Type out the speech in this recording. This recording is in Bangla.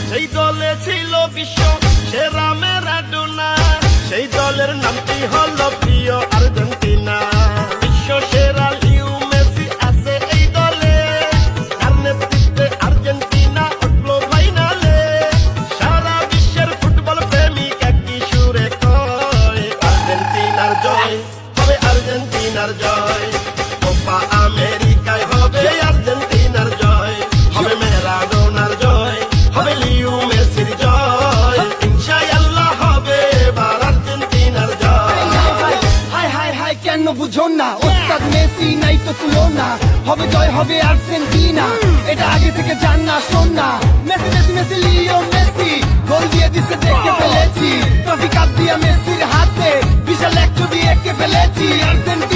সেই দলে ছিল বিশ্ব সেরা ম্যারাডোনা, সেই দলের নামটি হলো প্রিয় আর্জেন্টিনা। বিশ্ব সেরা লিও মেসি আছে এই দলে, তার নেতৃত্বে আর্জেন্টিনা উঠলো ফাইনালে। সারা বিশ্বের ফুটবল প্রেমিক একই সুরে কয়, আর্জেন্টিনার জয় হবে, আর্জেন্টিনার জয়। কোপা আমেরিকায় হবে আর্জেন্টিনার জয়, হবে ম্যারাডোনার জয়, হবে লিও মেসির জয়। ইনশাআল্লাহ হবে এবার আর্জেন্টিনার জয়। হাই হাই হাই কেন বুঝো না, ওস্তাদ মেসি নাই তো তুলনা, হবে জয় হবে আর্জেন্টিনা, এটা আগে থেকে জান না শোন না। Messi Messi Messi Leo Messi গোল দিয়ে দিছে দেখে ফেলেছি, ট্রফি কাপ দিয়া মেসির হাতে বিশাল এক ছবি এঁকে ফেলেছি। আর্জেন্টিনা